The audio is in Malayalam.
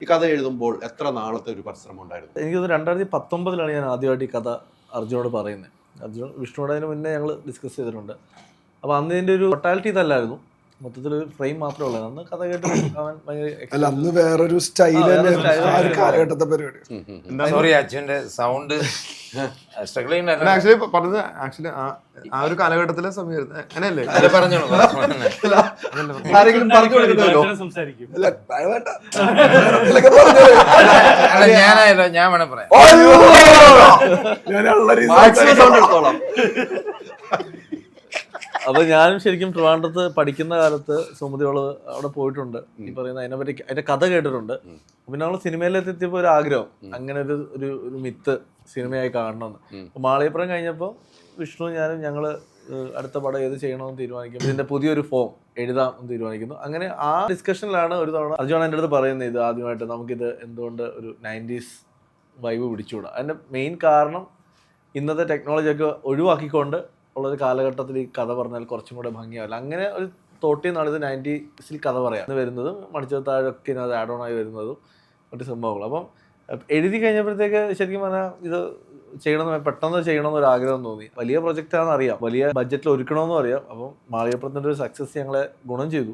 ഈ കഥ എഴുതുമ്പോൾ എത്ര നാളത്തെ ഒരു പരിശ്രമം ഉണ്ടായിരുന്നു? എനിക്കത് 2019 ഞാൻ ആദ്യമായിട്ട് ഈ കഥ അർജുനോട് പറയുന്നത്. അർജുൻ വിഷ്ണുവിടെ അതിന് മുന്നേ ഞങ്ങൾ ഡിസ്കസ് ചെയ്തിട്ടുണ്ട്. അപ്പോൾ അന്ന് ഇതിൻ്റെ ഒരു ടോട്ടാലിറ്റി ഇതല്ലായിരുന്നു, മൊത്തത്തിൽ ഒരു ഫ്രെയിം മാത്രമേ ഉള്ളൂ. അന്ന് കഥ കേട്ട് അവൻ ഭയങ്കര അന്ന് വേറൊരു കാലഘട്ടത്തെ പരിപാടി. സോറി അച്ഛൻ്റെ സൗണ്ട് ആക്ച്വലി പറഞ്ഞത് ആ ഒരു കാലഘട്ടത്തിലെ സമയമായിരുന്നു. അങ്ങനെയല്ലേ പറഞ്ഞോളൂ. ആരെങ്കിലും പറഞ്ഞു കൊടുക്കുന്നുണ്ടോ? ഞാനായല്ലോ, ഞാൻ വേണേ പറയാം. അപ്പോൾ ഞാനും ശരിക്കും ട്രിവാൻഡ്രത്ത് പഠിക്കുന്ന കാലത്ത് സുമതിയോള് അവിടെ പോയിട്ടുണ്ട്. ഈ പറയുന്ന അതിനെപ്പറ്റി അതിന്റെ കഥ കേട്ടിട്ടുണ്ട്. പിന്നെ നമ്മൾ സിനിമയിലെത്തിയപ്പോൾ ഒരു ആഗ്രഹം, അങ്ങനെ ഒരു മിത്ത് സിനിമയായി കാണണമെന്ന്. അപ്പോൾ മാളികപ്പുറം കഴിഞ്ഞപ്പോൾ വിഷ്ണു ഞാനും ഞങ്ങള് അടുത്ത പടം ഏത് ചെയ്യണമെന്ന് തീരുമാനിക്കും. ഇതിന്റെ പുതിയൊരു ഫോം എഴുതാം എന്ന് തീരുമാനിക്കുന്നു. അങ്ങനെ ആ ഡിസ്കഷനിലാണ് ഒരു തവണ അർജുൻ എൻ്റെ അടുത്ത് പറയുന്നത്, ഇത് ആദ്യമായിട്ട് നമുക്കിത് എന്തുകൊണ്ട് ഒരു 90s വൈബ് പിടിച്ചുകൂടാ. അതിന്റെ മെയിൻ കാരണം ഇന്നത്തെ ടെക്നോളജിയൊക്കെ ഒഴിവാക്കിക്കൊണ്ട് ഉള്ളൊരു കാലഘട്ടത്തിൽ ഈ കഥ പറഞ്ഞാൽ കുറച്ചും കൂടെ ഭംഗിയാവില്ല. അങ്ങനെ ഒരു തോട്ടിൽ നിന്നാണ് ഇത് 90s കഥ പറയാം വരുന്നതും മണിച്ചത്താഴൊക്കെ അത് ആഡ് ഓൺ ആയി വരുന്നതും മറ്റു സംഭവങ്ങൾ. അപ്പം എഴുതി കഴിഞ്ഞപ്പോഴത്തേക്ക് ശരിക്കും പറഞ്ഞാൽ ഇത് പെട്ടെന്ന് ചെയ്യണമെന്നൊരു ആഗ്രഹം തോന്നി. വലിയ പ്രൊജക്റ്റാണെന്ന് അറിയാം, വലിയ ബഡ്ജറ്റിൽ ഒരുക്കണമെന്നും അറിയാം. അപ്പം മാളികപ്പുറത്തിൻ്റെ ഒരു സക്സസ് ഞങ്ങളെ ഗുണം ചെയ്തു.